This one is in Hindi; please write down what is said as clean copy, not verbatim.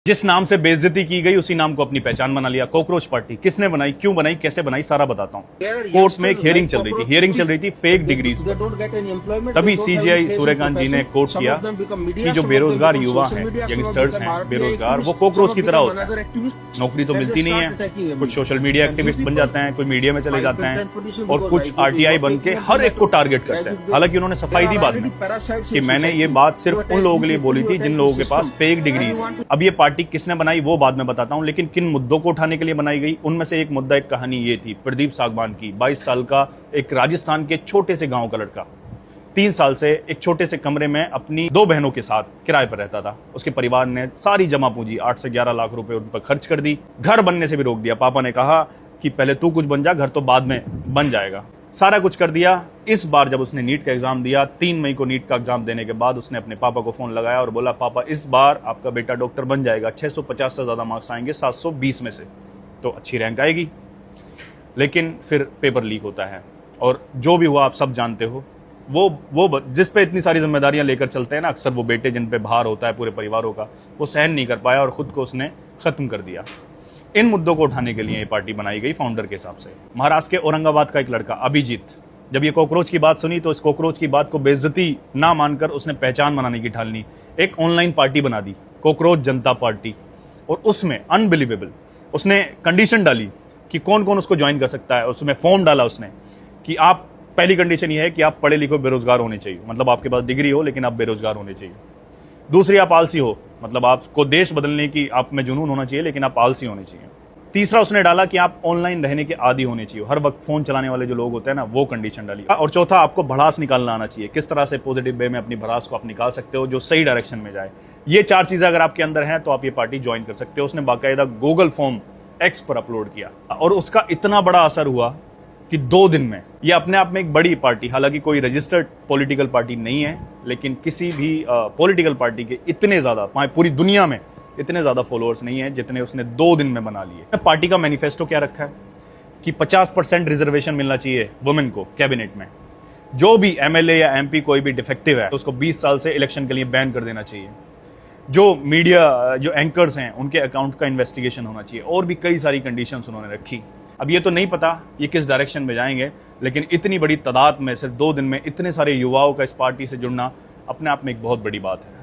जिस नाम से बेइज्जती की गई उसी नाम को अपनी पहचान बना लिया। कॉकरोच पार्टी किसने बनाई, क्यों बनाई, कैसे बनाई, सारा बताता हूँ। कोर्ट में एक हियरिंग चल रही थी फेक डिग्रीज पर। तभी सीजीआई सूर्यकांत जी ने कोर्ट किया कि जो बेरोजगार युवा हैं, यंगस्टर्स हैं बेरोजगार, वो कॉकरोच की तरह होता है, नौकरी तो मिलती नहीं है। कुछ सोशल मीडिया एक्टिविस्ट बन जाते हैं, कोई मीडिया में चले जाते हैं और कुछ आरटीआई बन के हर एक को टारगेट करते हैं। हालांकि उन्होंने सफाई दी बाद में कि मैंने ये बात सिर्फ उन लोगों के लिए बोली थी जिन लोगों के पास फेक डिग्रीज है। अब ये पार्टी किसने बनाई वो बाद में बताता हूं, लेकिन किन मुद्दों को उठाने के लिए बनाई गई उनमें से एक मुद्दा, एक कहानी ये थी प्रदीप सागवान की। 22 साल का एक राजस्थान के छोटे से गांव का लड़का 3 साल से एक छोटे से कमरे में अपनी 2 बहनों के साथ किराए पर रहता था। उसके परिवार ने सारी जमा पूंजी 8 से 11 लाख रुपए उन पर खर्च कर दी। घर बनने से भी रोक दिया। पापा ने कहा कि पहले तू कुछ बन जा, घर तो बाद में बन जाएगा। सारा कुछ कर दिया। इस बार जब उसने नीट का एग्जाम दिया, 3 मई को नीट का एग्जाम देने के बाद उसने अपने पापा को फोन लगाया और बोला, पापा इस बार आपका बेटा डॉक्टर बन जाएगा, 650 से ज्यादा मार्क्स आएंगे 720 में से, तो अच्छी रैंक आएगी। लेकिन फिर पेपर लीक होता है और जो भी हुआ आप सब जानते हो। वो जिस पे इतनी सारी जिम्मेदारियां लेकर चलते हैं ना, अक्सर वो बेटे जिन पे भार होता है पूरे परिवारों का, वो सहन नहीं कर पाया और खुद को उसने खत्म कर दिया। इन मुद्दों को उठाने के लिए ये पार्टी बनाई गई फाउंडर के हिसाब से। महाराष्ट्र के औरंगाबाद का एक लड़का अभिजीत, जब ये कॉकरोच की बात सुनी तो इस कॉकरोच की बात को बेइज्जती ना मानकर उसने पहचान बनाने की ठान ली। एक ऑनलाइन पार्टी बना दी, कॉकरोच जनता पार्टी, और उसमें अनबिलीवेबल उसने कंडीशन डाली कि कौन कौन उसको ज्वाइन कर सकता है। उसमें फॉर्म डाला उसने कि आप, पहली कंडीशन ये है कि आप पढ़े लिखे बेरोजगार होने चाहिए, मतलब आपके पास डिग्री हो लेकिन आप बेरोजगार होने चाहिए। दूसरी, आप आलसी हो, मतलब आपको देश बदलने की आप में जुनून होना चाहिए लेकिन आप आलसी होने चाहिए। तीसरा उसने डाला कि आप ऑनलाइन रहने के आदी होने चाहिए, हर वक्त फोन चलाने वाले जो लोग होते हैं ना, वो कंडीशन डाली। और चौथा, आपको भड़ास निकालना आना चाहिए, किस तरह से पॉजिटिव वे में अपनी भड़ास को आप निकाल सकते हो जो सही डायरेक्शन में जाए। ये 4 चीजें अगर आपके अंदर हैं तो आप ये पार्टी ज्वाइन कर सकते हो। उसने बाकायदा गूगल फॉर्म एक्स पर अपलोड किया और उसका इतना बड़ा असर हुआ कि 2 दिन में ये अपने आप में एक बड़ी पार्टी, हालांकि कोई रजिस्टर्ड पॉलिटिकल पार्टी नहीं है, लेकिन किसी भी पॉलिटिकल पार्टी के इतने ज्यादा, पूरी दुनिया में इतने ज्यादा फॉलोअर्स नहीं है जितने उसने 2 दिन में बना लिए। पार्टी का मैनिफेस्टो क्या रखा है कि 50% रिजर्वेशन मिलना चाहिए वुमेन को कैबिनेट में। जो भी एमएलए या एमपी कोई भी डिफेक्टिव है तो उसको 20 साल से इलेक्शन के लिए बैन कर देना चाहिए। जो मीडिया, जो एंकर्स हैं, उनके अकाउंट का इन्वेस्टिगेशन होना चाहिए, और भी कई सारी कंडीशंस उन्होंने रखी। अब ये तो नहीं पता ये किस डायरेक्शन में जाएंगे, लेकिन इतनी बड़ी तादाद में सिर्फ 2 दिन में इतने सारे युवाओं का इस पार्टी से जुड़ना अपने आप में एक बहुत बड़ी बात है।